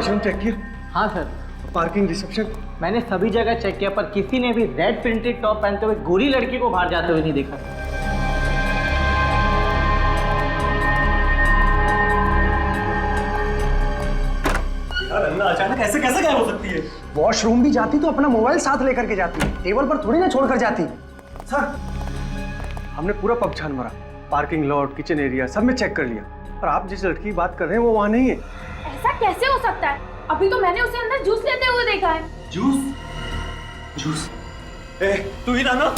Washroom check किया? हाँ sir, parking, reception? मैंने सभी जगह चेक किया, पर किसी ने भी रेड प्रिंटेड टॉप पहनते हुए गोरी लड़की को बाहर जाते हुए नहीं देखा। यार अन्ना अचानक ऐसे कैसे गायब हो सकती है? वॉशरूम भी जाती तो अपना मोबाइल साथ लेकर के जाती, टेबल पर थोड़ी ना छोड़कर जाती। सर, हमने पूरा पब छान मारा, पार्किंग लॉट, किचन एरिया सब में चेक कर लिया, पर आप जिस लड़की की बात कर रहे हैं वो वहाँ नहीं है। ऐसा कैसे हो सकता है? अभी तो मैंने उसे अंदर जूस लेते हुए देखा है। जूस? जूस? तू ही था ना?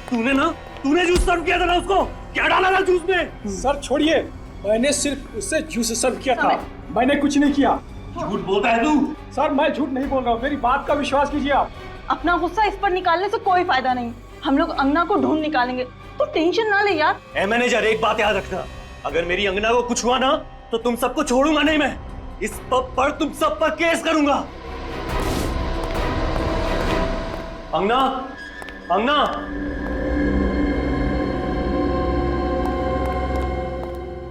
तूने जूस सर्व किया था ना उसको? क्या डाला था जूस में? सर छोड़िए, मैंने सिर्फ उससे जूस सर्व किया था, मैंने कुछ नहीं किया। झूठ बोलता है तू? सर मैं झूठ नहीं बोल रहा हूँ, मेरी बात का विश्वास कीजिए आप। अपना गुस्सा इस पर निकालने से कोई फायदा नहीं, हम लोग अंगना को ढूंढ निकालेंगे, तो टेंशन ना ले यार। ए मैनेजर, एक बात याद रखना, अगर मेरी अंगना को कुछ हुआ ना तो तुम सबको छोड़ूंगा नहीं मैं। इस पब पर तुम सब पर केस करूंगा। अंगना, अंगना,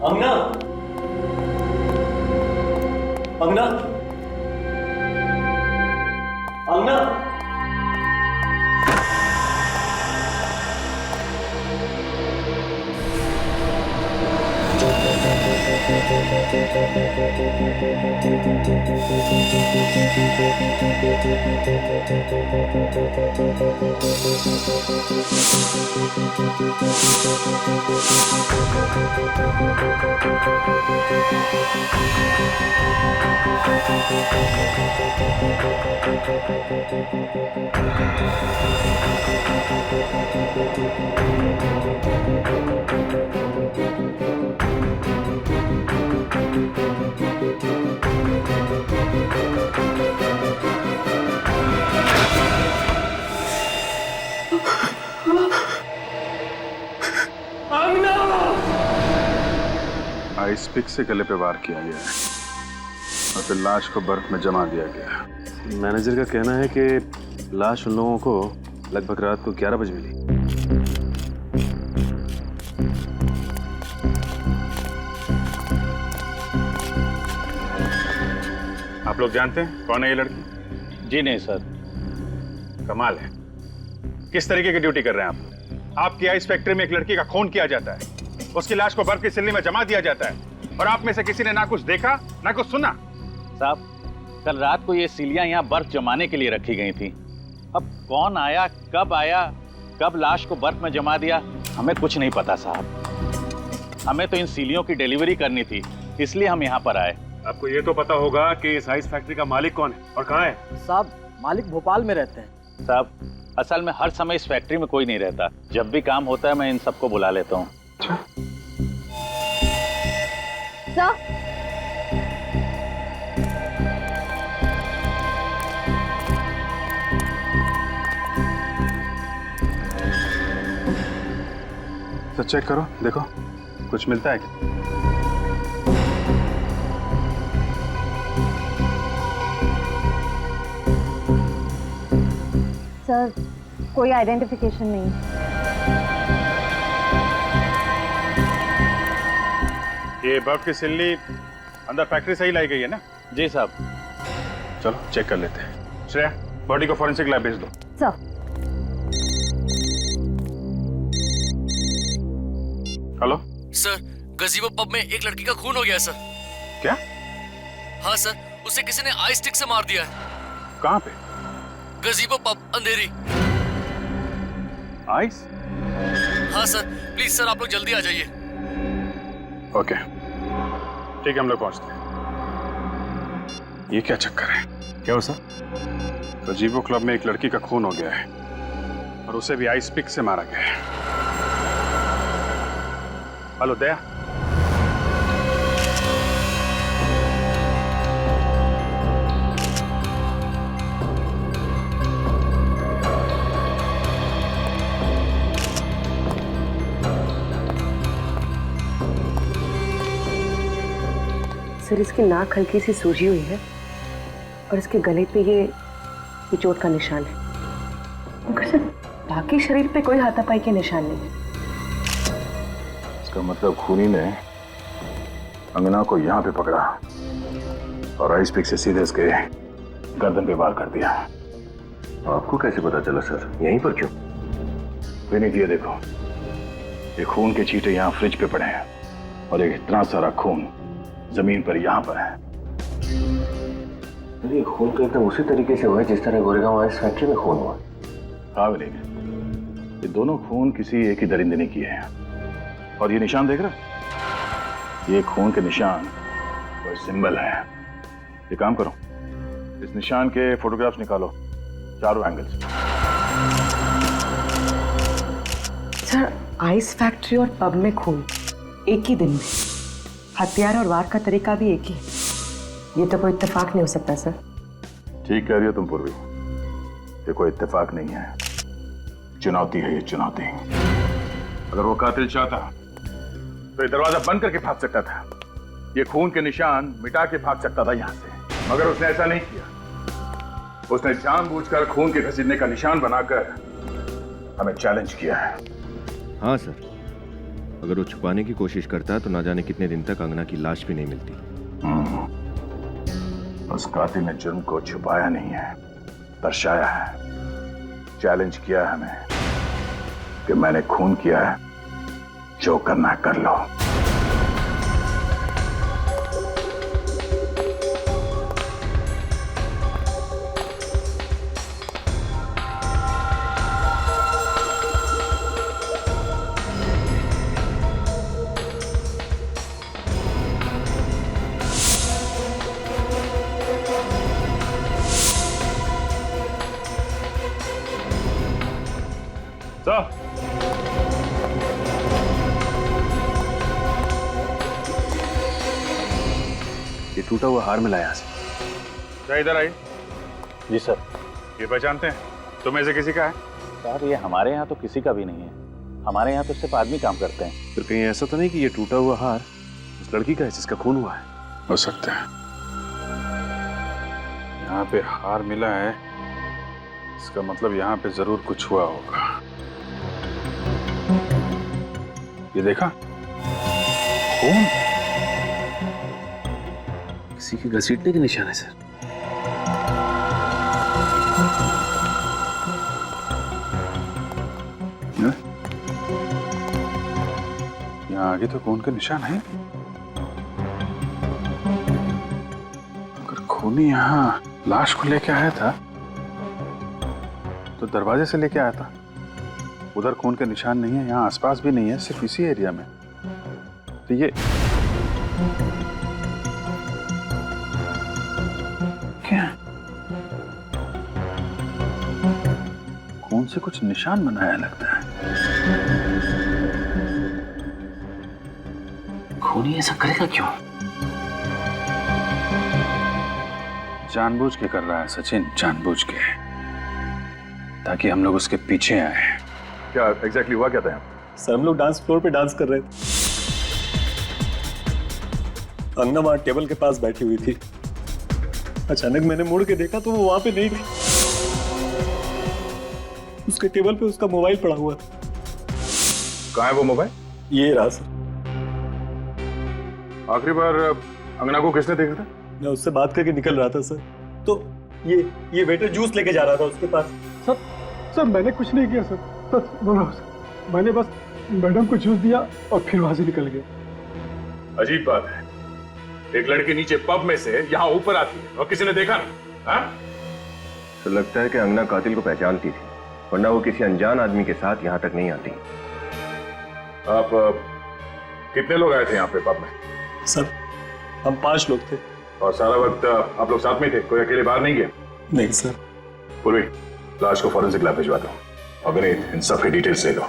अंगना, अंगना, अंगना। आइस पिक से गले पे वार किया गया है और फिर लाश को बर्फ में जमा दिया गया। मैनेजर का कहना है कि लाश उन लोगों को लगभग रात को 11 बजे मिली। आप लोग जानते हैं कौन है ये लड़की? जी नहीं सर। कमाल है, किस तरीके की ड्यूटी कर रहे हैं आप लोग? आपकी आइस फैक्ट्री में एक लड़की का खून किया जाता है, उसकी लाश को बर्फ की सिल्ली में जमा दिया जाता है और आप में से किसी ने ना कुछ देखा ना कुछ सुना। साहब, कल रात को ये सिलियां यहाँ बर्फ जमाने के लिए रखी गई थी। अब कौन आया, कब लाश को बर्फ में जमा दिया, हमें कुछ नहीं पता साहब। हमें तो इन सिलियों की डिलीवरी करनी थी, इसलिए हम यहाँ पर आए। आपको ये तो पता होगा कि इस आइस फैक्ट्री का मालिक कौन है और कहाँ है? साहब, मालिक भोपाल में रहते हैं। साहब, असल में हर समय इस फैक्ट्री में कोई नहीं रहता, जब भी काम होता है मैं इन सबको बुला लेता हूँ। सर, तो चेक करो, देखो कुछ मिलता है क्या? सर कोई आइडेंटिफिकेशन नहीं। ये बर्फ की सिल्ली अंदर फैक्ट्री से ही लाई गई है ना? जी साहब। चलो चेक कर लेते हैं। श्रेया, बॉडी को फॉरेंसिक लैब भेज दो। सर, हेलो सर, गजीबो पब में एक लड़की का खून हो गया है सर। क्या? हाँ सर, उसे किसी ने आइस स्टिक से मार दिया है। कहाँ पे? गजीबो पब, अंधेरी। आइस? हाँ सर, प्लीज सर आप लोग जल्दी आ जाइए। ओके ठीक है, हम लोग पहुंचते हैं। ये क्या चक्कर है? क्या हो सर? गजीबो क्लब में एक लड़की का खून हो गया है और उसे भी आइस पिक से मारा गया है। हेलो दया, सर इसकी नाक हल्की सी सूजी हुई है और इसके गले पे ये चोट का निशान है, मगर सर बाकी शरीर पे कोई हाथापाई के निशान नहीं है। इसका मतलब खूनी ने अंगना को यहाँ पे पकड़ा और आइस पिक से सीधे इसके गर्दन पे वार कर दिया। आपको कैसे पता चला सर? यहीं पर क्यों? विनीत ये देखो, ये खून के छींटे यहाँ फ्रिज पे पड़े हैं और एक इतना सारा खून जमीन पर यहाँ पर है। ये खून तो एकदम उसी तरीके से हुआ है जिस तरह गोरेगांव आइस फैक्ट्री में खून हुआ। हाँ विनीत, ये दोनों खून किसी एक ही दरिंदे ने किए हैं। और ये निशान देख रहे? ये खून के निशान कोई सिंबल है। ये काम करो, इस निशान के फोटोग्राफ्स निकालो चारों एंगल्स। सर, आइस फैक्ट्री और पब में खून एक ही दिन में, हथियार और वार का तरीका भी एक ही। ये तो कोई इत्तेफाक नहीं हो सकता सर। ठीक कह रही हो तुम पूर्वी, ये कोई इत्तेफाक नहीं है, चुनौती है ये चुनौती। अगर वो कातिल चाहता तो ये दरवाजा बंद करके भाग सकता था, ये खून के निशान मिटा के भाग सकता था यहां से, मगर उसने ऐसा नहीं किया। उसने जानबूझकर खून के घसीटने का निशान बनाकर हमें चैलेंज किया है। हाँ सर, अगर वो छुपाने की कोशिश करता तो ना जाने कितने दिन तक अंगना की लाश भी नहीं मिलती। उस कातिल ने जुर्म को छुपाया नहीं है, दर्शाया है, चैलेंज किया है हमें कि मैंने खून किया है, जो करना है कर लो। ये टूटा हुआ हार मिला यहाँ से। क्या इधर आई? जी सर। ये पहचानते हैं? तुम्हें से किसी का है? सर ये हमारे यहाँ तो किसी का भी नहीं है, हमारे यहाँ तो सिर्फ आदमी काम करते हैं। फिर कहीं ऐसा तो नहीं कि ये टूटा हुआ हार उस लड़की का है जिसका खून हुआ है? हो सकता है। यहाँ पे हार मिला है, इसका मतलब यहाँ पे जरूर कुछ हुआ होगा। ये देखा खून, किसी के घसीटने के निशान है सर। यहाँ आगे तो खून के निशान है। अगर खूनी यहाँ लाश को लेके आया था तो दरवाजे से लेके आया था। उधर खून के निशान नहीं है, यहाँ आसपास भी नहीं है, सिर्फ इसी एरिया में। तो ये क्या? खून से कुछ निशान बनाया लगता है। खूनी ऐसा करेगा क्यों? जानबूझ के कर रहा है सचिन, जानबूझ के, ताकि हम लोग उसके पीछे आए। क्या एग्जैक्टली हुआ क्या था? सर हम लोग डांस फ्लोर पे डांस कर रहे थे, अंगना वहां टेबल के पास बैठी हुई थी। अचानक मैंने मुड़ के देखा तो वो वहां पे नहीं थी। उसके टेबल पे उसका मोबाइल पड़ा हुआ था। कहाँ है वो मोबाइल? ये रहा सर। आखिरी बार अंगना को किसने देखा था? मैं उससे बात करके निकल रहा था सर, तो ये वेटर जूस लेके जा रहा था उसके पास। सर मैंने कुछ नहीं किया सर, सच बोल रहा हूं सर। मैंने बस मैडम को जूस दिया और फिर वहां से निकल गया। अजीब बात है, एक लड़की नीचे पब में से यहाँ ऊपर आती है और किसी ने देखा ना? तो लगता है कि अंगना कातिल को पहचानती थी, वरना वो किसी अनजान आदमी के साथ यहाँ तक नहीं आती। आप कितने लोग आए थे यहाँ पे पब में? सर हम 5 लोग थे। और सारा वक्त आप लोग साथ में थे, कोई अकेले बाहर नहीं गया? नहीं सर। पूर्वी, लाश को फॉरेंसिक लैब भिजवा दो और विनीत इन सब की डिटेल्स ले लो।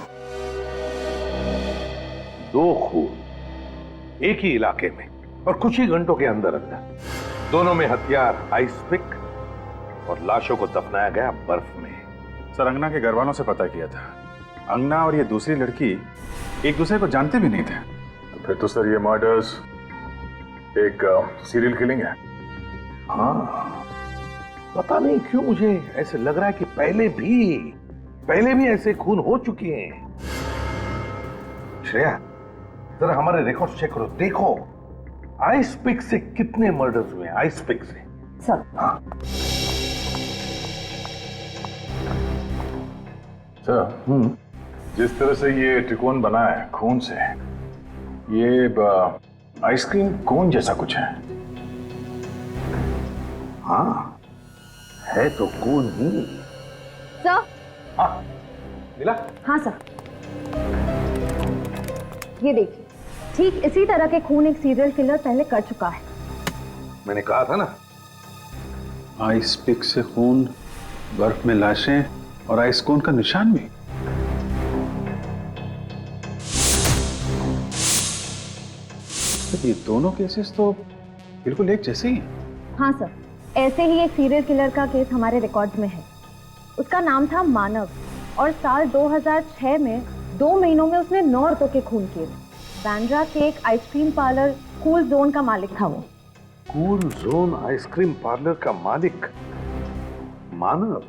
2 खून एक ही इलाके में और कुछ ही घंटों के अंदर अंदर, दोनों में हथियार आइस पिक और लाशों को दफनाया गया बर्फ में। सर अंगना के घर वालों से पता किया था, अंगना और ये दूसरी लड़की एक दूसरे को जानते भी नहीं थे। तो फिर तो सर ये मर्डर्स एक सीरियल किलिंग है। हाँ, पता नहीं क्यों मुझे ऐसे लग रहा है कि पहले भी ऐसे खून हो चुके हैं। श्रेया, जरा हमारे रिकॉर्ड चेक करो, देखो आइस पिक से कितने मर्डर्स हुए? आइस पिक से? सर। हाँ सर, जिस तरह से ये त्रिकोण बना है खून से, ये आइसक्रीम कोन जैसा कुछ है। हाँ, है तो कोन ही। सर। हाँ, मिला? हाँ सर, ये देखिए, ठीक इसी तरह के खून एक सीरियल किलर पहले कर चुका है। मैंने कहा था ना। आइस पिक से खून, बर्फ में लाशें और आइस कोन का निशान भी। ये दोनों केसेस तो बिल्कुल एक जैसे ही हैं। हाँ सर, ऐसे ही एक सीरियल किलर का केस हमारे रिकॉर्ड में है। उसका नाम था मानव और साल 2006 में 2 महीनों में उसने 9 औरतों के खून किए। बांद्रा के एक आइसक्रीम पार्लर कूल जोन का मालिक था वो। कूल जोन आइसक्रीम पार्लर का मालिक मानव?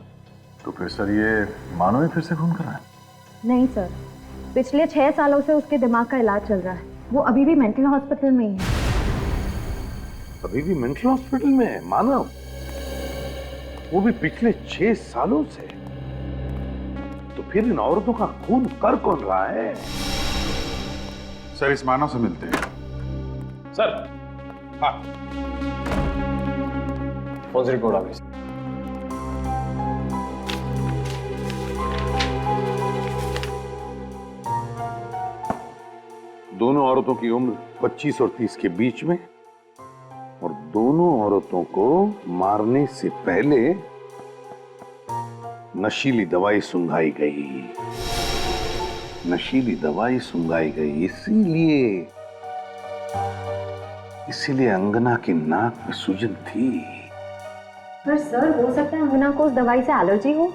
तो फिर सर ये मानव ही फिर से खून कर रहा है? नहीं सर, पिछले 6 सालों से उसके दिमाग का इलाज चल रहा है। वो अभी भी मेंटल हॉस्पिटल में ही है। अभी भी मेंटल हॉस्पिटल में है मानव? वो भी पिछले 6 सालों से? तो फिर इन औरतों का खून कर कौन रहा है? सर इस मानव से मिलते हैं। सर। हाँ, कौन सी रिपोर्ट आ गई? दोनों औरतों की उम्र 25 और 30 के बीच में, और दोनों औरतों को मारने से पहले नशीली दवाई सुंघाई गई। नशीली दवाई सुंघाई गई इसीलिए अंगना की नाक में सूजन थी। पर सर, हो सकता है अंगना को उस दवाई से एलर्जी हो।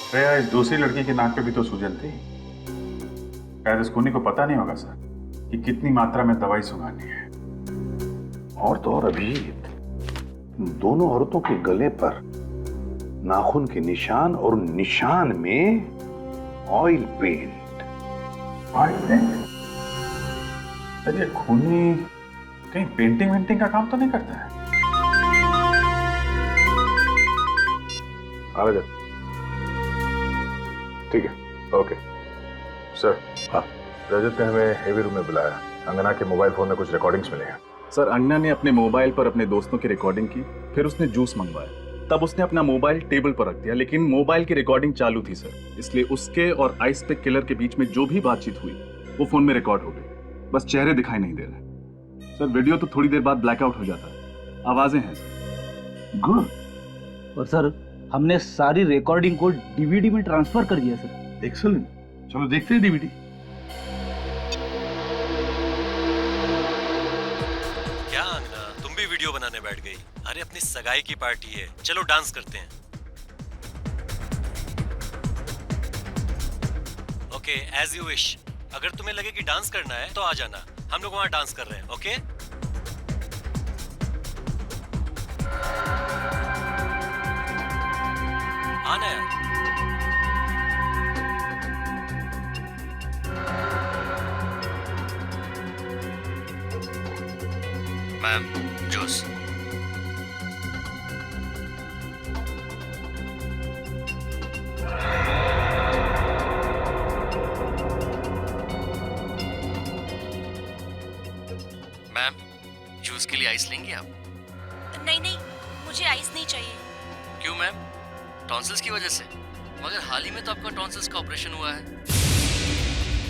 श्रेया, इस दूसरी लड़की की नाक पे भी तो सूजन थी। शायद इस खूनी को पता नहीं होगा सर कि कितनी मात्रा में दवाई सुंघानी है। और तो और अभिजीत, दोनों औरतों के गले पर नाखून के निशान और निशान में oil paint. Oil paint? Sir ये खूनी कहीं पेंटिंग वेंटिंग का काम तो नहीं करता है? आ जा। ठीक है, ओके सर। हाँ, रजत ने हमें हेवी रूम में बुलाया। अंगना के मोबाइल फोन में कुछ रिकॉर्डिंग्स मिले हैं। सर, अंगना ने अपने मोबाइल पर अपने दोस्तों की रिकॉर्डिंग की, फिर उसने जूस मंगवाया। तब उसने अपना मोबाइल टेबल पर रख दिया, लेकिन मोबाइल की रिकॉर्डिंग चालू थी सर, इसलिए उसके और आइस पिक किलर के बीच में जो भी बातचीत हुई वो फोन में रिकॉर्ड हो गई। बस चेहरे दिखाई नहीं दे रहे सर। वीडियो तो थोड़ी देर बाद ब्लैकआउट हो जाता है, आवाजें हैं सर। गुड। और सर, हमने सारी रिकॉर्डिंग को डीवीडी में ट्रांसफर कर दिया सर। एक्सीलेंट, चलो देखते हैं डीवीडी। क्या अंगना, तुम भी वीडियो बनाने बैठ गई? अरे अपनी सगाई की पार्टी है, चलो डांस करते हैं। Okay, as you wish. अगर तुम्हें लगे कि डांस करना है तो आ जाना, हम लोग वहां डांस कर रहे हैं। ओके? आना यार। Ma'am, juice. मैम, जूस के लिए आइस लेंगे आप? नहीं नहीं, मुझे आइस नहीं चाहिए। क्यों मैम? टॉन्सिल्स की वजह से? मगर हाल ही में तो आपका टॉन्सिल्स का ऑपरेशन हुआ है।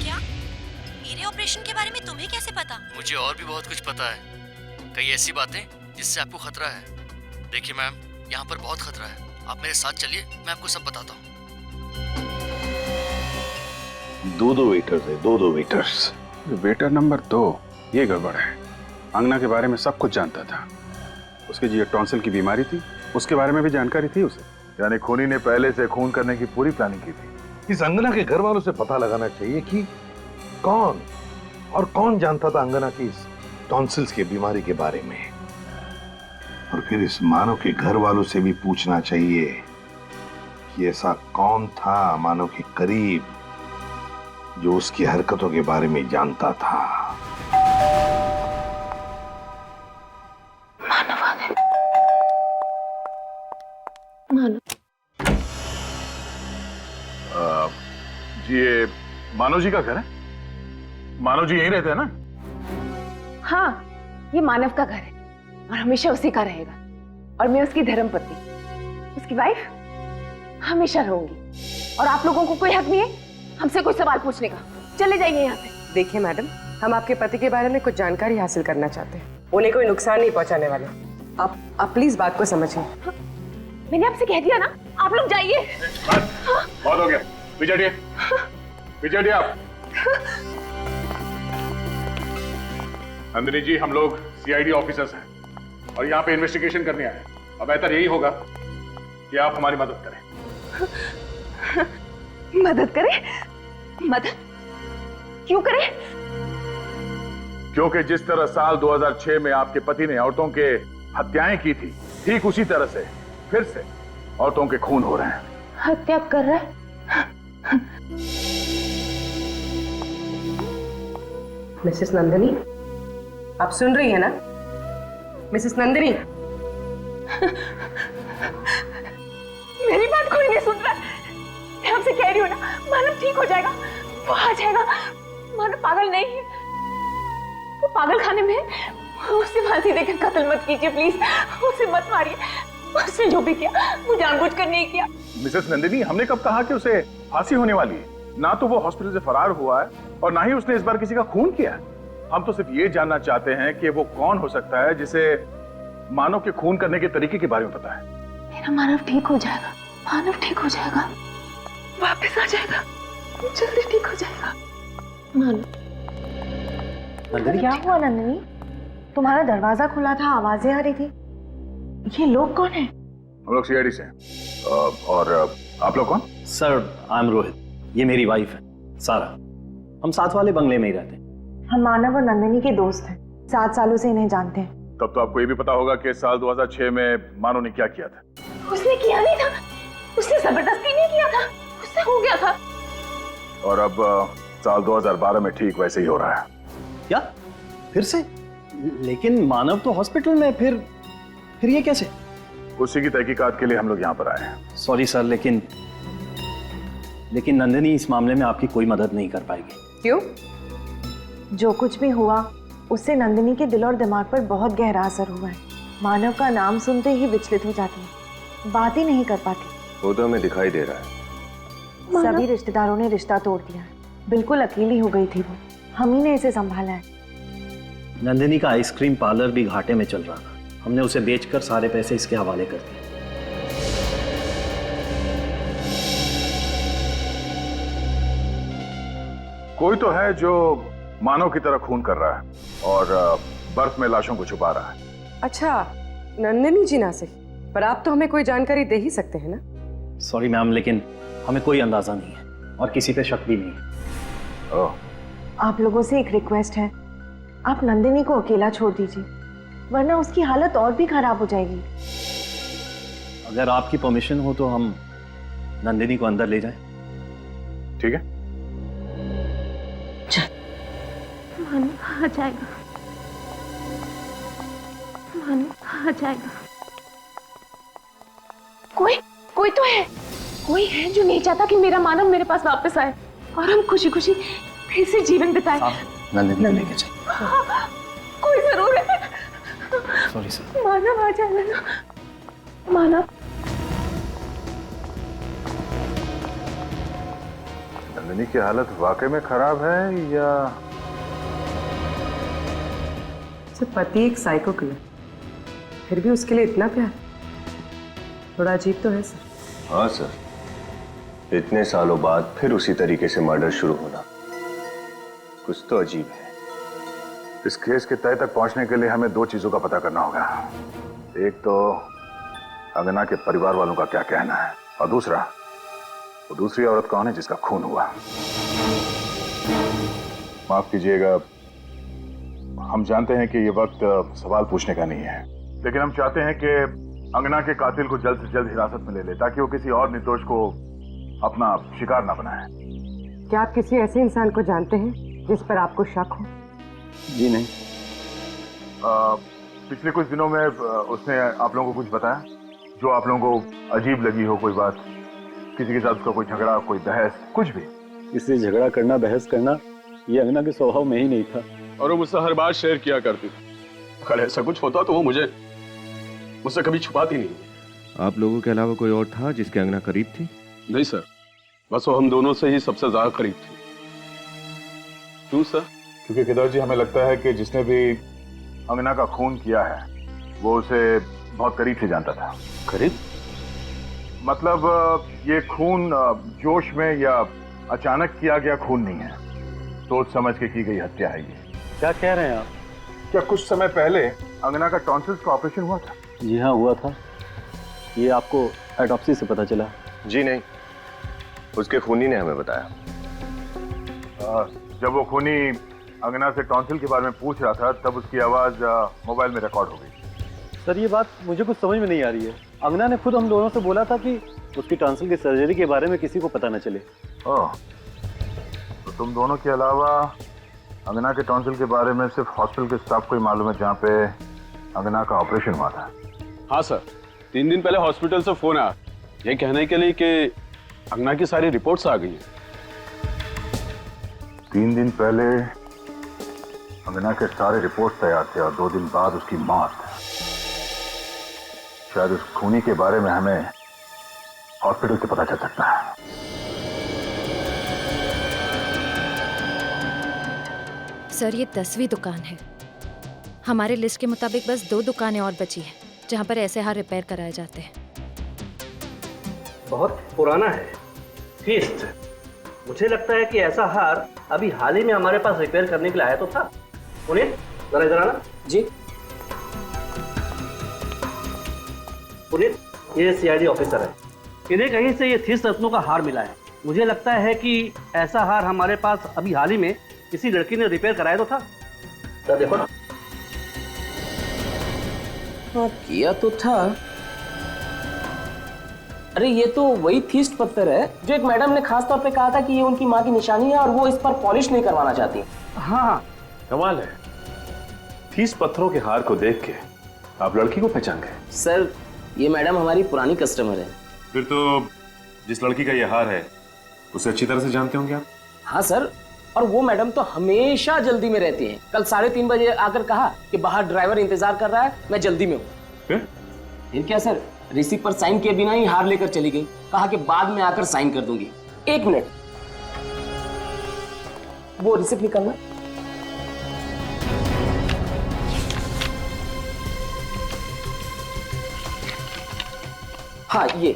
क्या? मेरे ऑपरेशन के बारे में तुम्हें कैसे पता? मुझे और भी बहुत कुछ पता है, कई ऐसी बातें जिससे आपको खतरा है। देखिए मैम, यहाँ पर बहुत खतरा है, आप मेरे साथ चलिए, मैं आपको सब बताता हूँ। दो वेटर्स है, दो वेटर्स। वेटर नंबर 2 ये गड़बड़ है। अंगना के बारे में सब कुछ जानता था। उसकी जो टॉन्सिल की बीमारी थी उसके बारे में भी जानकारी थी उसे। यानी खूनी ने पहले से खून करने की पूरी प्लानिंग की थी। इस अंगना के घर वालों से पता लगाना चाहिए कि कौन जानता था अंगना की इस टॉन्सिल्स की बीमारी के बारे में। और फिर इस मानव के घर वालों से भी पूछना चाहिए कि ऐसा कौन था मानव के करीब जो उसकी हरकतों के बारे में जानता था। जी ये मानव जी का घर है? मानव जी यहीं रहते हैं ना? हाँ, ये मानव का घर है और हमेशा उसी का रहेगा। और मैं उसकी धर्मपत्नी, उसकी वाइफ हमेशा रहूंगी। और आप लोगों को कोई हक नहीं है हमसे कोई सवाल पूछने का। चले जाइए यहाँ से। देखिए मैडम, हम आपके पति के बारे में कुछ जानकारी हासिल करना चाहते हैं। उन्हें कोई नुकसान नहीं पहुंचाने वाले। आप प्लीज बात को समझिए। मैंने आपसे कह दिया ना, आप लोग जाइए। बहुत हो गया, विजय आप। नंदिनी जी, हम लोग सीआईडी ऑफिसर्स हैं और यहाँ पे इन्वेस्टिगेशन करने आए हैं। अब बेहतर यही होगा कि आप हमारी मदद करें। मदद करें? मदद क्यों करें? क्योंकि जिस तरह साल 2006 में आपके पति ने औरतों के हत्याएं की थी, ठीक उसी तरह से फिर से औरतों के खून हो रहे हैं। हत्या कर रहा है? मिसेस नंदिनी, आप सुन रही है ना? मिसेस नंदिनी, मेरी बात कोई नहीं सुन रहा। मैं आपसे कह रही हूँ ना, मानव ठीक हो जाएगा, वो आ जाएगा। मानव पागल नहीं है, वो पागल खाने में है। उसे फांसी देकर कत्ल मत कीजिए प्लीज, उसे मत मारिए। उसने जो भी किया वो जानबूझकर नहीं किया। मिसेस नंदिनी, हमने कब कहा कि उसे फांसी होने वाली है? ना तो वो हॉस्पिटल से फरार हुआ है और ना ही उसने इस बार किसी का खून किया है। हम तो सिर्फ ये जानना चाहते हैं कि वो कौन हो सकता है जिसे मानव के खून करने के तरीके के बारे में पता है। मेरा मानव ठीक हो जाएगा, मानव ठीक हो जाएगा, वापस आ जाएगा, जल्दी ठीक हो जाएगा। मानव। क्या हुआ नंदिनी? तुम्हारा दरवाजा खुला था, आवाजें आ रही थी। ये लोग कौन हैं? हम लोग सीआईडी से हैं। और आप लोग कौन? सर, आई एम रोहित, ये मेरी वाइफ है सारा। हम साथ वाले बंगले में ही रहते हैं। हम मानव और नंदिनी के दोस्त हैं, 7 सालों से इन्हें जानते हैं। तब तो आपको ये भी पता होगा कि साल 2006 में मानव ने क्या किया था। उसने किया नहीं था, उसने जबरदस्ती नहीं किया था, उससे हो गया था। और अब साल 2012 में ठीक वैसे ही हो रहा है। क्या? फिर से? लेकिन मानव तो हॉस्पिटल में, फिर ये कैसे? उसी की तहकीकात के लिए हम लोग यहाँ पर आए हैं। सॉरी सर, लेकिन नंदिनी इस मामले में आपकी कोई मदद नहीं कर पाएगी। क्यों? जो कुछ भी हुआ उससे नंदिनी के दिल और दिमाग पर बहुत गहरा असर हुआ है। मानव का नाम सुनते ही विचलित हो जाती है, बात ही नहीं कर पाती। वो तो हमें दिखाई दे रहा है। सभी रिश्तेदारों ने रिश्ता तोड़ दिया है, बिल्कुल अकेली हो गई थी वो। हम ही ने इसे संभाला है। नंदिनी का आइसक्रीम पार्लर भी घाटे में चल रहा था, हमने उसे बेचकर सारे पैसे इसके हवाले कर दिए। कोई तो है जो मानव की तरह खून कर रहा है और बर्फ में लाशों को छुपा रहा है। अच्छा, नंदिनी जी ना सही, पर आप तो हमें कोई जानकारी दे ही सकते हैं ना? सॉरी मैम, लेकिन हमें कोई अंदाजा नहीं है और किसी पे शक भी नहीं है। आप लोगों से एक रिक्वेस्ट है, आप नंदिनी को अकेला छोड़ दीजिए, वरना उसकी हालत और भी खराब हो जाएगी। अगर आपकी परमिशन हो तो हम नंदिनी को अंदर ले जाएं। ठीक है। मानव आ जाएगा, मानव आ जाएगा। कोई तो है, कोई है जो नहीं चाहता कि मेरा मानव मेरे पास वापस आए और हम खुशी खुशी फिर से जीवन बिताए। नंदिनी को लेके जाइए। कोई जरूर है। Sorry sir. मानव आ जाएगा ना? मानव। नंदिनी की हालत वाकई में खराब है या? सर, पति एक साइको किलर, फिर भी उसके लिए इतना प्यार, थोड़ा अजीब तो है सर। हाँ सर, इतने सालों बाद फिर उसी तरीके से मर्डर शुरू होना कुछ तो अजीब है। इस केस के तय तक पहुंचने के लिए हमें 2 चीजों का पता करना होगा। एक तो अंगना के परिवार वालों का क्या कहना है और दूसरा, वो दूसरी औरत कौन है जिसका खून हुआ। माफ कीजिएगा, हम जानते हैं कि ये वक्त सवाल पूछने का नहीं है, लेकिन हम चाहते हैं कि अंगना के कातिल को जल्द से जल्द हिरासत में ले ले ताकि वो किसी और निर्दोष को अपना शिकार ना बनाए। क्या आप किसी ऐसे इंसान को जानते हैं जिस पर आपको शक हो? जी नहीं। पिछले कुछ दिनों में उसने आप लोगों को कुछ बताया जो आप लोगों को अजीब लगी हो? कोई बात, किसी के साथ उसका कोई झगड़ा, कोई बहस, कुछ भी? इसलिए झगड़ा करना, बहस करना ये अंगना के स्वभाव में ही नहीं था। और वो मुझसे हर बात शेयर किया करती थी। अगर ऐसा कुछ होता तो वो मुझसे कभी छुपाती नहीं। आप लोगों के अलावा कोई और था जिसके अंगना करीब थी? नहीं सर, बस वो हम दोनों से ही सबसे ज्यादा करीब थी। क्यों सर? क्योंकि केदार जी, हमें लगता है कि जिसने भी अंगना का खून किया है वो उसे बहुत करीब से जानता था। करीब? मतलब ये खून जोश में या अचानक किया गया खून नहीं है, सोच समझ के की गई हत्या है ये। क्या कह रहे हैं आप? क्या कुछ समय पहले अंगना का टॉन्सिल्स का ऑपरेशन हुआ था? जी हाँ, हुआ था। ये आपको ऑटोप्सी से पता चला? जी नहीं, उसके खूनी ने हमें बताया। जब वो खूनी अंगना से टॉन्सिल के बारे में पूछ रहा था तब उसकी आवाज मोबाइल में रिकॉर्ड हो गई। सर, ये बात मुझे कुछ समझ में नहीं आ रही है। अंगना ने खुद हम दोनों से बोला था कि उसकी टॉन्सिल की सर्जरी के बारे में किसी को पता न चले। ओह, तो तुम दोनों के अलावा अंगना के टॉन्सिल के बारे में सिर्फ हॉस्पिटल के स्टाफ को ही मालूम है जहाँ पे अंगना का ऑपरेशन हुआ था? हाँ सर, 3 दिन पहले हॉस्पिटल से फोन आया ये कहने के लिए कि अंगना की सारी रिपोर्ट्स आ गई हैं। 3 दिन पहले अंगना के सारे रिपोर्ट तैयार थे और 2 दिन बाद उसकी मौत। शायद उस खूनी के बारे में हमें हॉस्पिटल से पता चल सकता है। सर, ये 10वीं दुकान है। हमारे लिस्ट के मुताबिक बस 2 दुकानें और बची हैं जहाँ पर ऐसे हार रिपेयर कराए जाते हैं। बहुत पुराना है फीस्ट। मुझे लगता है कि ऐसा हार अभी हाल ही में हमारे पास रिपेयर करने के लिए आया तो था। उन्हें जरा इधर आना। जी पुनीत, ये सीआईडी ऑफिसर है। इन्हें कहीं से ये 30 रत्नों का हार मिला है। मुझे लगता है कि ऐसा हार हमारे पास अभी हाल ही में किसी लड़की ने रिपेयर कराया तो था। तो देखो ना। हाँ, किया तो था। अरे ये तो वही थीस्ट पत्थर है जो एक मैडम ने खास तौर पे कहा था कि ये उनकी माँ की निशानी है और वो इस पर पॉलिश नहीं करवाना चाहती। हाँ, कमाल है। 30 पत्थरों के हार को देख के आप लड़की को पहचान गए? सर, ये मैडम हमारी पुरानी कस्टमर है। फिर तो जिस लड़की का ये हार है उसे अच्छी तरह से जानते होंगे आप? हाँ सर, और वो मैडम तो हमेशा जल्दी में रहती हैं। कल 3:30 बजे आकर कहा कि बाहर ड्राइवर इंतजार कर रहा है, मैं जल्दी में हूँ। फिर क्या सर, रिसीप्ट पर साइन किए बिना ही हार लेकर चली गई। कहा कि बाद में आकर साइन कर दूंगी। 1 मिनट, वो रिसीप्ट निकालना। हाँ, ये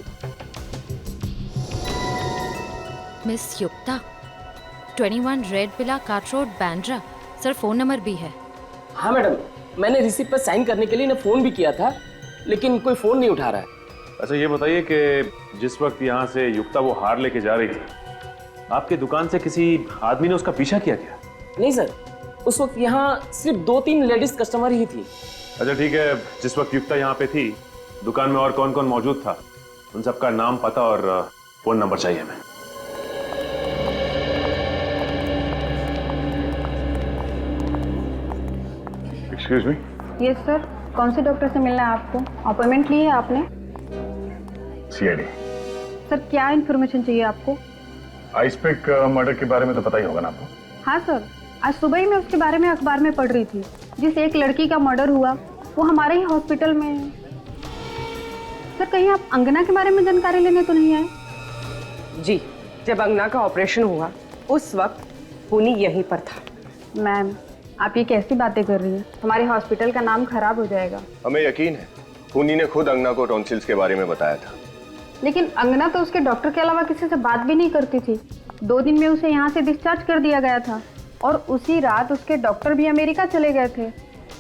मिस युक्ता, 21 red villa cart road, Bandra. Sir, phone number भी है। हाँ मैडम, मैंने रिसीप्ट पर साइन करने के लिए इन्हें फोन भी किया था, लेकिन कोई फोन नहीं उठा रहा है। अच्छा, ये बताइए कि जिस वक्त यहाँ से युक्ता वो हार लेके जा रही थी, आपके दुकान से किसी आदमी ने उसका पीछा किया क्या? नहीं सर, उस वक्त यहाँ सिर्फ 2-3 लेडीज कस्टमर ही थी। अच्छा ठीक है, जिस वक्त युक्ता यहाँ पे थी दुकान में और कौन कौन मौजूद था, उन सबका नाम, पता और फोन नंबर चाहिए हमें। Excuse me. यस सर, कौन से डॉक्टर से मिलना है आपको? अपॉइंटमेंट ली है आपने? सीआईडी। सर, क्या इन्फॉर्मेशन चाहिए आपको? आइसपिक मर्डर के बारे में तो पता ही होगा ना आपको? हाँ सर, आज सुबह ही मैं उसके बारे में अखबार में पढ़ रही थी। जिस एक लड़की का मर्डर हुआ वो हमारे ही हॉस्पिटल में है। सर, कहीं आप अंगना के बारे में जानकारी लेने तो नहीं आए? जी, जब अंगना का ऑपरेशन हुआ उस वक्त खूनी यहीं पर था। मैम, आप ये कैसी बातें कर रही हैं? हमारे हॉस्पिटल का नाम खराब हो जाएगा। हमें यकीन है खूनी ने खुद अंगना को टॉन्सिल्स के बारे में बताया था। लेकिन अंगना तो उसके डॉक्टर के अलावा किसी से बात भी नहीं करती थी। 2 दिन में उसे यहाँ से डिस्चार्ज कर दिया गया था और उसी रात उसके डॉक्टर भी अमेरिका चले गए थे।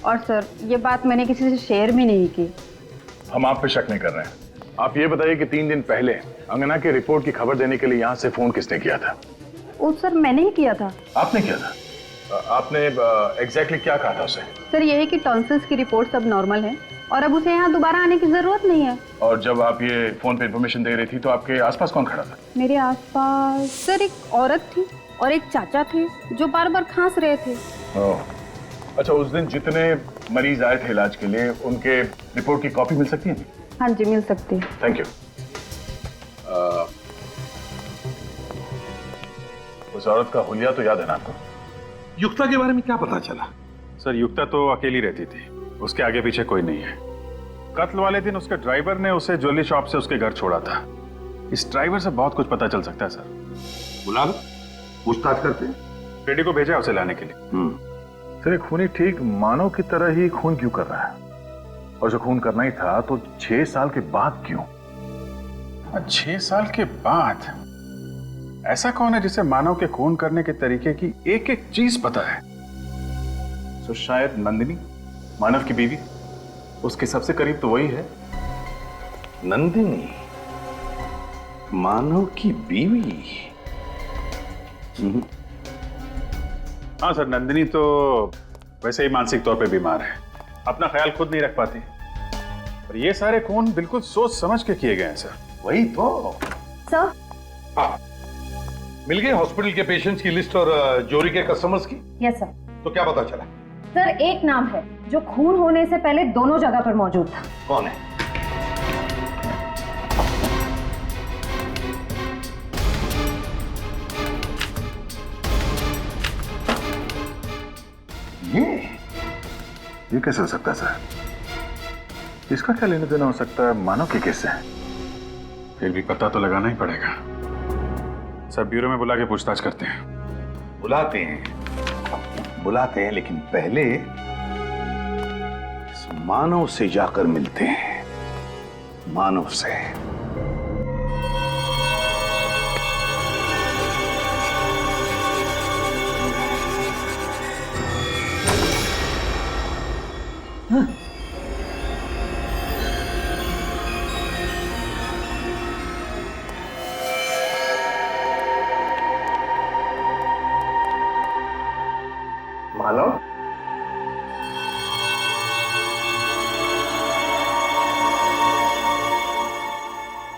और सर, ये बात मैंने किसी से शेयर भी नहीं की। हम आप पे शक नहीं कर रहे हैं। आप ये बताइए कि 3 दिन पहले अंगना के रिपोर्ट की खबर देने के लिए यहाँ से फोन किसने किया था? वो सर, मैंने ही किया था। आपने किया था? आपने एग्जैक्टली क्या कहा था उसे? सर, यही कि टॉन्सिल्स की रिपोर्ट सब नॉर्मल है और अब उसे यहाँ दोबारा आने की जरूरत नहीं है। और जब आप ये फोन पे इंफॉर्मेशन दे रही थी तो आपके आसपास कौन खड़ा था? मेरे आसपास सर एक औरत थी और एक चाचा थे जो बार बार खांस रहे थे। ओह, अच्छा, उस दिन जितने मरीज आए थे इलाज के लिए उनके रिपोर्ट की कॉपी मिल सकती है? हाँ जी, मिल सकती है। Thank you. उस औरत का हुलिया तो याद है ना आपको? युक्ता के बारे में क्या पता चला? सर युक्ता तो अकेली रहती थी, उसके आगे पीछे कोई नहीं है। कत्ल वाले दिन उसके ड्राइवर ने उसे ज्वेलरी शॉप से उसके घर छोड़ा था। इस ड्राइवर से बहुत कुछ पता चल सकता है सर। बुला लो, पूछताछ करते हैं। रेडी को भेजा उसे लाने के लिए। सर एक खूनी ठीक मानव की तरह ही खून क्यों कर रहा है? और जो खून करना ही था तो 6 साल के बाद क्यों? 6 साल के बाद? ऐसा कौन है जिसे मानव के खून करने के तरीके की एक एक चीज पता है? तो शायद नंदिनी, मानव की बीवी। उसके सबसे करीब तो वही है। नंदिनी मानव की बीवी? हाँ सर, नंदिनी तो वैसे ही मानसिक तौर पे बीमार है, अपना ख्याल खुद नहीं रख पाती। और ये सारे खून बिल्कुल सोच समझ के किए गए हैं सर। वही तो सर। हाँ, मिल गए हॉस्पिटल के पेशेंट्स की लिस्ट और जोरी के कस्टमर्स की? Yes sir. तो क्या पता चला? सर एक नाम है जो खून होने से पहले दोनों जगह पर मौजूद था। कौन है? ये कैसे हो सकता है सर? इसका क्या लेना देना हो सकता है मानव के केस से? फिर भी पता तो लगाना ही पड़ेगा सर। ब्यूरो में बुला के पूछताछ करते हैं। बुलाते हैं लेकिन पहले इस मानव से जाकर मिलते हैं। मानव से। मानव,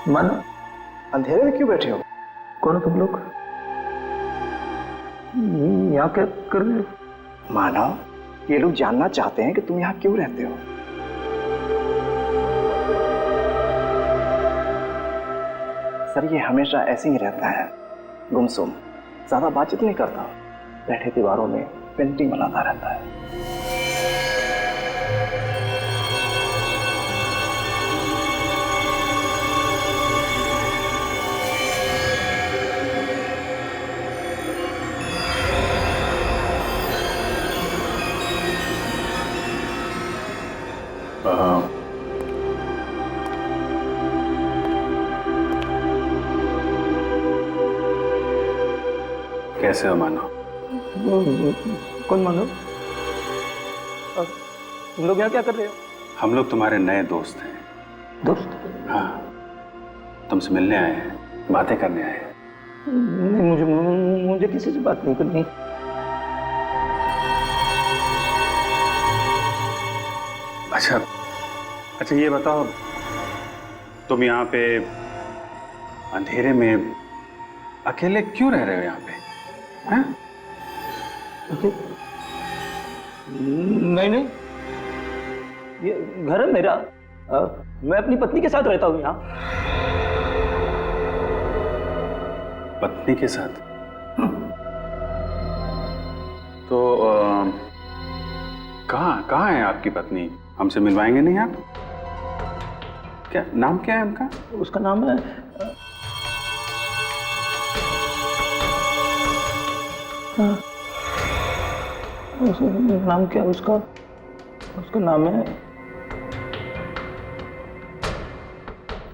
मानव, अंधेरे में क्यों बैठे हो? कौन हो तुम लोग? यहाँ क्या कर रहे हो? मानव, ये लोग जानना चाहते हैं कि तुम यहाँ क्यों रहते हो। सर ये हमेशा ऐसे ही रहता है, गुमसुम, ज्यादा बातचीत नहीं करता, बैठे दीवारों में पेंटिंग बनाता रहता है। कैसे हो मानव? कौन मानव? तुम लोग यहाँ क्या कर रहे हो? हम लोग तुम्हारे नए दोस्त हैं। दोस्त? हाँ, तुमसे मिलने आए हैं, बातें करने आए हैं। नहीं, मुझे किसी से बात नहीं करनी। अच्छा ये बताओ, तुम यहाँ पे अंधेरे में अकेले क्यों रह रहे हो यहाँ पे? हाँ? नहीं, ये घर है मेरा। मैं अपनी पत्नी के साथ रहता हूँ यहाँ। पत्नी के साथ? तो कहाँ है आपकी पत्नी? हमसे मिलवाएंगे नहीं आप? क्या नाम क्या है उनका? उसका नाम है नाम क्या? उसका नाम है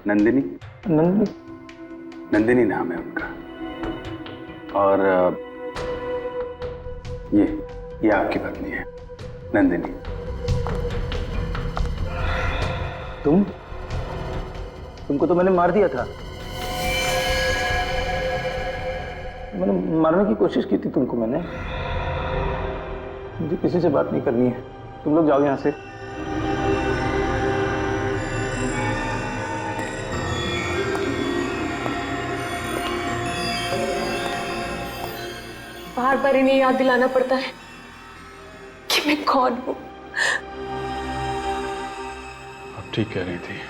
नंदिनी। नंदिनी? नंदिनी नाम है उनका। और ये आपकी पत्नी है, नंदिनी। तुमको तो मैंने मार दिया था। मैंने मारने की कोशिश की थी तुमको। मैंने मुझे किसी से बात नहीं करनी है। तुम लोग जाओ यहाँ से। बार बार इन्हें याद दिलाना पड़ता है कि मैं कौन हूं। अब ठीक कह रही थी,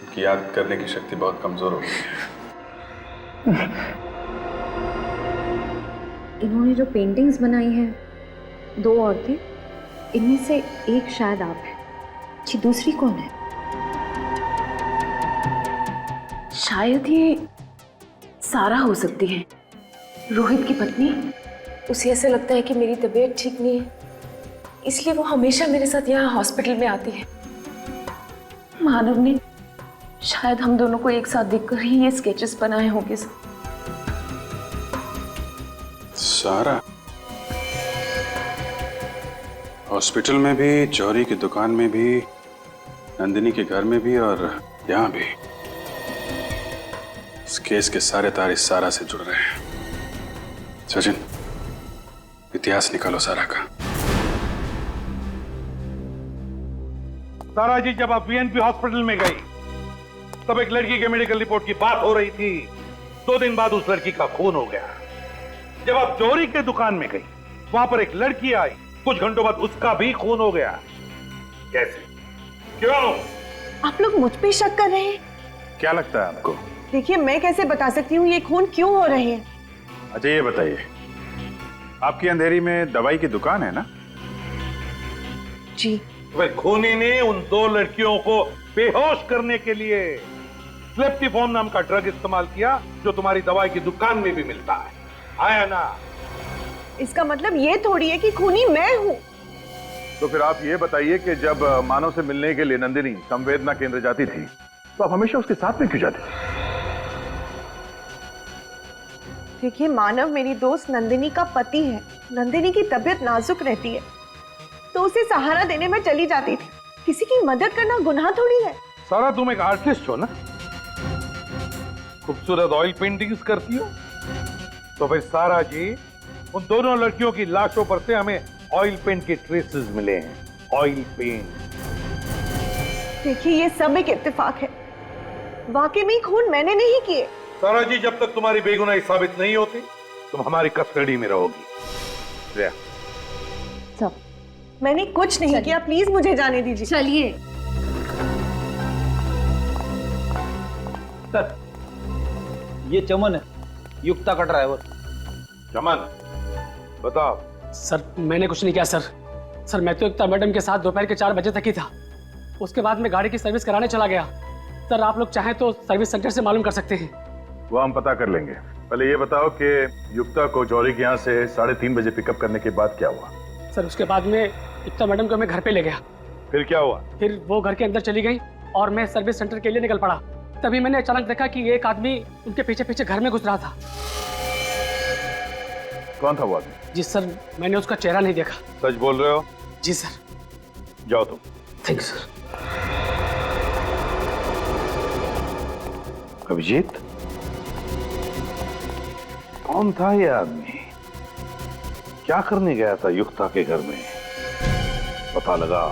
उनकी याद करने की शक्ति बहुत कमजोर हो गई है। इन्होंने जो पेंटिंग्स बनाई हैं, 2 औरतें, इनमें से एक शायद आप हैं। जी, दूसरी कौन है? शायद ये सारा हो सकती है, रोहित की पत्नी। उसे ऐसा लगता है कि मेरी तबीयत ठीक नहीं है, इसलिए वो हमेशा मेरे साथ यहाँ हॉस्पिटल में आती है। मानव ने शायद हम दोनों को एक साथ देखकर ही ये स्केचेस बनाए होंगे। सारा हॉस्पिटल में भी, जौहरी की दुकान में भी, नंदिनी के घर में भी और यहाँ भी। इस केस के सारे तार इस सारा से जुड़ रहे हैं। सचिन, इतिहास निकालो सारा का। सारा जी, जब आप वीएनपी हॉस्पिटल में गई तब एक लड़की के मेडिकल रिपोर्ट की बात हो रही थी। 2 दिन बाद उस लड़की का खून हो गया। जब आप जौहरी के दुकान में गई, वहां पर एक लड़की आई, कुछ घंटों बाद उसका भी खून हो गया। कैसे? क्यों? आप लोग मुझ पे शक कर रहे हैं? क्या लगता है आपको? देखिए, मैं कैसे बता सकती हूँ ये खून क्यों हो रहे हैं। अच्छा ये बताइए, आपकी अंधेरी में दवाई की दुकान है ना? जी। वह खूनी ने उन 2 लड़कियों को बेहोश करने के लिए स्लेप्टिफॉर्म नाम का ड्रग इस्तेमाल किया, जो तुम्हारी दवाई की दुकान में भी मिलता है। आया ना? इसका मतलब ये थोड़ी है कि खूनी मैं हूँ। तो फिर आप ये बताइए कि जब मानव से मिलने के लिए नंदिनी संवेदना केंद्र जाती थी, तो आप हमेशा उसके साथ में क्यों जाती थी? देखिए, मानव मेरी दोस्त नंदिनी का पति है। नंदिनी की तबीयत नाजुक रहती है, तो उसे सहारा देने में चली जाती थी। किसी की मदद करना गुनाह थोड़ी है। सारा, तुम एक आर्टिस्ट हो ना? खूबसूरत ऑयल पेंटिंग्स करती हो। तो फिर सारा जी, उन दोनों लड़कियों की लाशों पर से हमें ऑयल पेंट के ट्रेसेस मिले हैं। Oil paint. देखिए, ये सब एक इत्तेफाक है। वाकई में खून मैंने नहीं किए। सारा जी, जब तक तुम्हारी बेगुनाही साबित नहीं होती, तुम हमारी कस्टडी में रहोगी। सब मैंने कुछ नहीं किया, प्लीज मुझे जाने दीजिए। चलिए। सर, ये चमन है, युक्ता का ड्राइवर। चमन, बताओ। सर, मैंने कुछ नहीं किया सर। सर, मैं तो युक्ता मैडम के साथ दोपहर के 4 बजे तक ही था। उसके बाद मैं गाड़ी की सर्विस कराने चला गया। सर, आप लोग चाहें तो सर्विस सेंटर से मालूम कर सकते हैं। वो हम पता कर लेंगे। पहले ये बताओ कि युक्ता को जौहरी के यहाँ से 3:30 बजे पिकअप करने के बाद क्या हुआ? सर, उसके बाद में युक्ता मैडम को मैं घर पे ले गया। फिर क्या हुआ? फिर वो घर के अंदर चली गई और मैं सर्विस सेंटर के लिए निकल पड़ा। तभी मैंने अचानक देखा कि एक आदमी उनके पीछे पीछे घर में घुस रहा था। कौन था वो आदमी? जी सर, मैंने उसका चेहरा नहीं देखा। सच बोल रहे हो? जी सर। जाओ तुम। Thank you sir. अभिजीत, कौन था ये आदमी? क्या करने गया था युक्ता के घर में? पता लगा।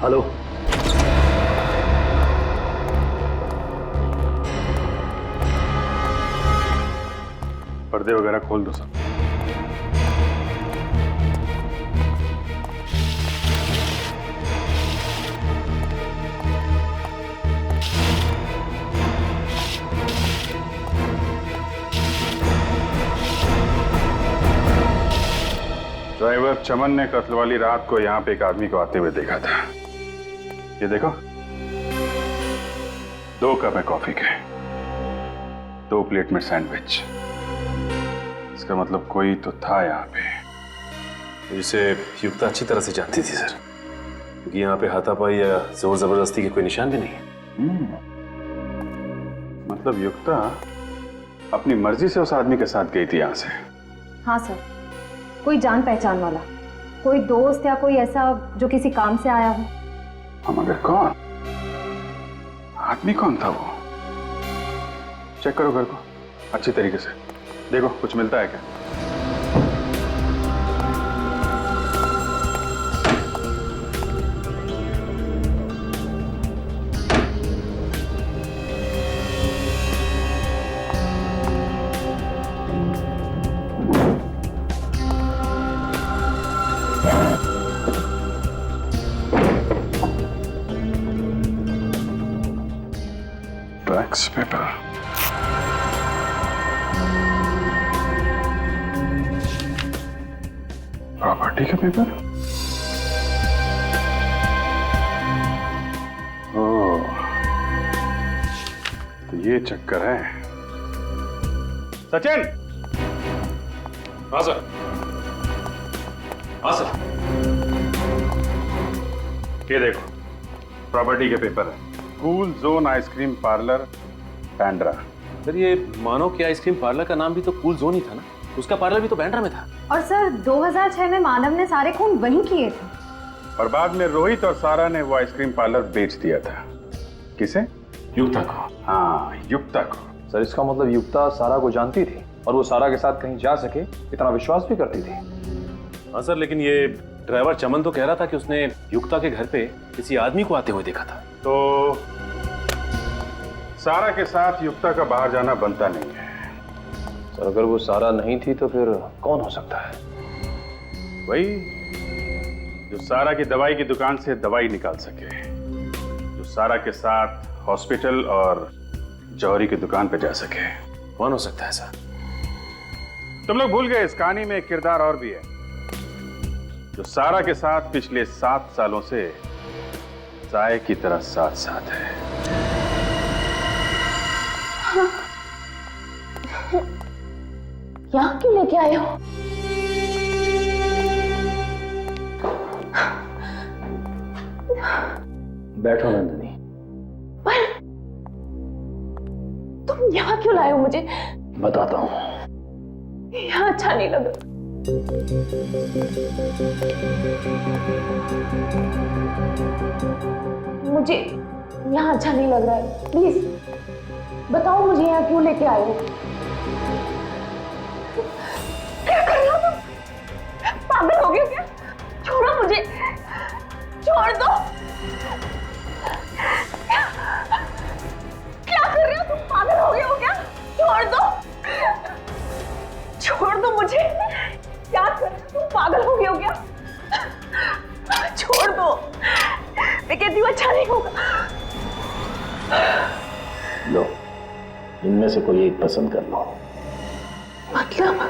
हेलो। पर्दे वगैरह खोल दो सब। ड्राइवर चमन ने कत्ल वाली रात को यहाँ पे एक आदमी को आते हुए देखा था। ये देखो, 2 कप है कॉफी के, 2 प्लेट में सैंडविच। इसका मतलब कोई तो था यहाँ पे। जिसे युक्ता अच्छी तरह से जानती थी सर, क्योंकि यहाँ पे हाथापाई या जोर जबरदस्ती के कोई निशान भी नहीं है। मतलब युक्ता अपनी मर्जी से उस आदमी के साथ गई थी यहाँ से? हाँ सर, कोई जान पहचान वाला, कोई दोस्त या कोई ऐसा जो किसी काम से आया हो। हम मगर कौन? आदमी कौन था वो? चेक करो घर को अच्छी तरीके से, देखो कुछ मिलता है क्या। टैक्स पेपर, प्रॉपर्टी का पेपर। ओह, तो ये चक्कर है। सचिन! हाँ सर। हाँ सर। ये देखो, प्रॉपर्टी के पेपर है। Cool zone ice cream parlour, Bandra. Sir ये मानव के आइसक्रीम पार्लर का नाम भी तो कूल जोन ही था ना, उसका पार्लर भी तो बैंड्रा में था। और सर 2006 में मानव ने सारे खून वहीं किए थे। और बाद में रोहित और सारा ने वो आइसक्रीम पार्लर बेच दिया था। किसे? युक्ता को। हाँ, युक्ता को। सर इसका मतलब युक्ता सारा को जानती थी और वो सारा के साथ कहीं जा सके इतना विश्वास भी करती थी। हाँ सर, लेकिन ये ड्राइवर चमन तो कह रहा था कि उसने युक्ता के घर पे किसी आदमी को आते हुए देखा था। तो सारा के साथ युक्ता का बाहर जाना बनता नहीं है। सर अगर वो सारा नहीं थी तो फिर कौन हो सकता है? वही जो सारा की दवाई की दुकान से दवाई निकाल सके, जो सारा के साथ हॉस्पिटल और जौहरी की दुकान पे जा सके। कौन हो सकता है सर? तुम लोग भूल गए इस कहानी में एक किरदार और भी है, जो सारा के साथ पिछले 7 सालों से साए की तरह साथ साथ है। यहाँ क्यों लेके आए हो? बैठो नंदिनी। पर तुम यहाँ क्यों लाए हो मुझे? बताता हूँ। यहाँ अच्छा नहीं लगा। मुझे यहाँ अच्छा नहीं लग रहा है, प्लीज बताओ मुझे यहाँ क्यों लेके आए हो? क्या कर रहे हो तुम? पागल हो गए हो क्या? छोड़ो मुझे, छोड़ दो। क्या कर रहे हो तुम? पागल हो गए हो क्या? छोड़ दो, छोड़ दो मुझे। क्या कर रहे हो तुम? पागल हो गए हो क्या? छोड़ दो, मैं कहती हूँ अच्छा नहीं होगा। लो, इनमें से कोई एक पसंद कर लो। मतलब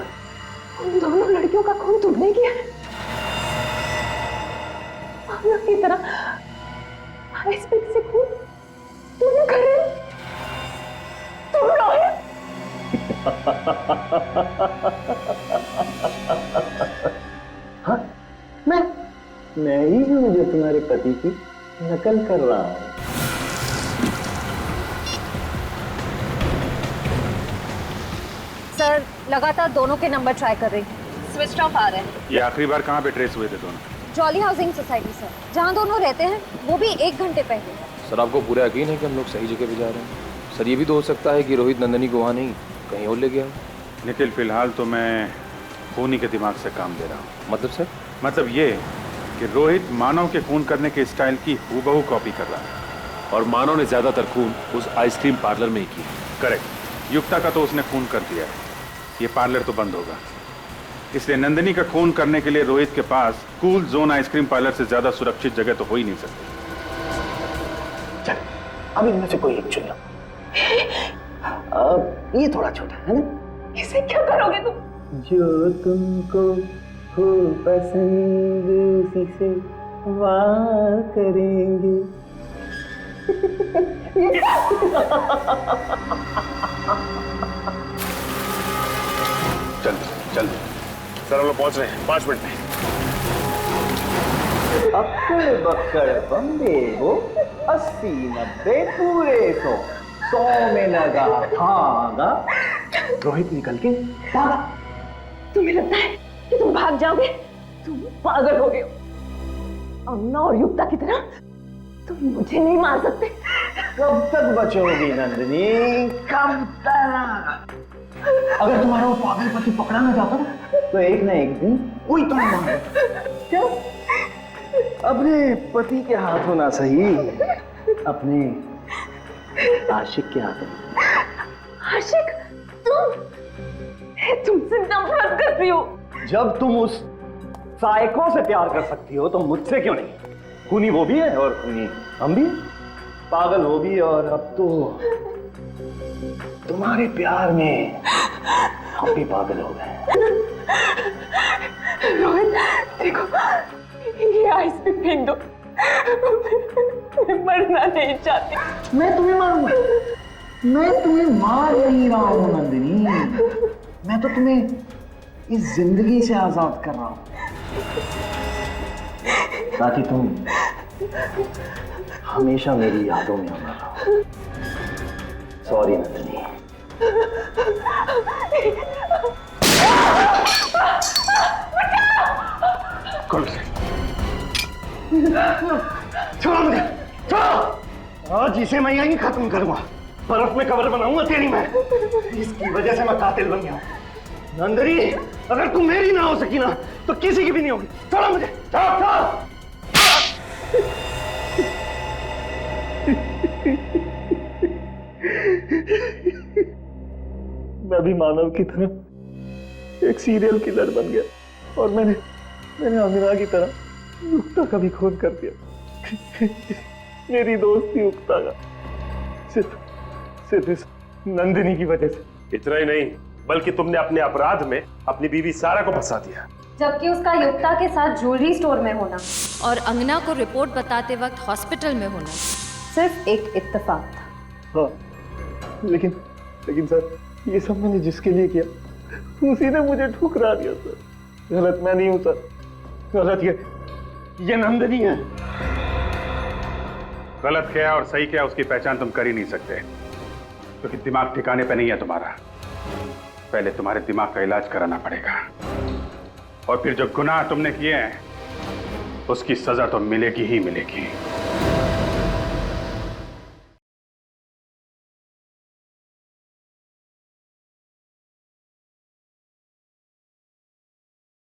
उन दोनों लड़कियों का खून तुमने किया है? पागल की तरह आइसपिक से खून तुमने कर रहे हो? तुम रोहित? हाँ, मैं ही हूँ जो तुम्हारे पति की नकल कर रहा हूँ। सर लगातार दोनों के नंबर ट्राई कर रही हूँ, स्विच ऑफ आ रहे हैं। ये आखिरी बार कहाँ पे ट्रेस हुए थे दोनों? जॉली हाउसिंग सोसाइटी सर, जहाँ दोनों रहते हैं, वो भी 1 घंटे पहले। सर आपको पूरा यकीन है कि हम लोग सही जगह पे जा रहे हैं? सर ये भी तो हो सकता है कि रोहित नंदिनी को वहाँ नहीं कहीं और ले गया हो। निखिल, फिलहाल तो मैं खूनी के दिमाग से काम ले रहा हूँ। मतलब सर? मतलब ये कि रोहित मानव के खून करने के स्टाइल की हूबहू कॉपी कर रहा है। और मानव ने ज्यादातर खून उस आइसक्रीम पार्लर में ही किया। करेक्ट। युक्ता का तो उसने खून कर दिया है, ये पार्लर तो बंद होगा। इसलिए नंदिनी का खून करने के लिए रोहित के पास कूल जोन आइसक्रीम पार्लर से ज्यादा सुरक्षित जगह तो हो ही नहीं सकती। चल, अब इनमें से कोई एक चुन लो। ये थोड़ा छोटा है ना? इसे क्या करोगे तुम? जो तुमको हो पसंद उसी से वार करेंगे। जल्दी सर, हम लोग पहुंच रहे हैं 5 मिनट में। अक्कड़ बक्कड़ बम्बे हो, 80 90 पूरे 100 में लगा धागा। रोहित निकल के भागा। तुम्हें लगता है कि तुम भाग जाओगे? तुम पागल हो गए हो। अम्ना और युक्ता की तरह तुम मुझे नहीं मार सकते। कब तक बचोगी नंदिनी, कब तक? अगर तुम्हारा वो पागल पति पकड़ा ना जाता तो एक ना एक दिन वही तुम्हें मार। क्या? अपने पति के हाथों ना सही, अपने आशिक के हाथों। आशिक? तुमसे नफरत करती हो। जब तुम उस साइको से प्यार कर सकती हो तो मुझसे क्यों नहीं? खूनी वो भी है और खूनी हम भी, पागल वो भी, और अब तो तुम्हारे प्यार में हम भी पागल हो गए। रोहित देखो, ये आइस पे फेंक दो। मैं मरना नहीं चाहती। मैं तुम्हें मारूंगा? मैं तुम्हें मार नहीं रहा हूं नंदिनी, मैं तो तुम्हें इस जिंदगी से आजाद कर रहा हूं ताकि तुम हमेशा मेरी यादों में अमर रहो। सॉरी नंदिनी। कौन से? छोड़ो मुझे, छोड़ो। आज इसे मैं यहीं खत्म करूंगा, बर्फ में कब्र बनाऊंगा तेरी मैं। इसकी वजह से मैं कातिल बन गया हूं। नंदिनी, अगर तुम मेरी ना हो सकी ना तो किसी की भी नहीं होगी। छोड़ो मुझे, छोड़ो। मैं भी मानव की तरह एक सीरियल किलर बन गया और मैंने अमीना की तरह युक्ता का भी खून कर दिया। मेरी दोस्ती युक्ता का सिर्फ इस नंदिनी की वजह से। इतना ही नहीं, बल्कि तुमने अपने अपराध में अपनी बीवी सारा को फंसा दिया, जबकि उसका युक्ता के साथ ज्वेलरी स्टोर में होना और अंगना को रिपोर्ट बताते वक्त हॉस्पिटल में होना सिर्फ एक इत्तेफाक था। हाँ, लेकिन सर, ये सब मैंने जिसके लिए किया उसी ने मुझे ठुकरा दिया सर। गलत मैं नहीं हूं सर, गलत ये नंदिनी है। गलत क्या और सही क्या उसकी पहचान तुम कर ही नहीं सकते, क्योंकि दिमाग ठिकाने पे नहीं है तुम्हारा। पहले तुम्हारे दिमाग का इलाज कराना पड़ेगा, और फिर जो गुनाह तुमने किए हैं उसकी सजा तो मिलेगी ही मिलेगी।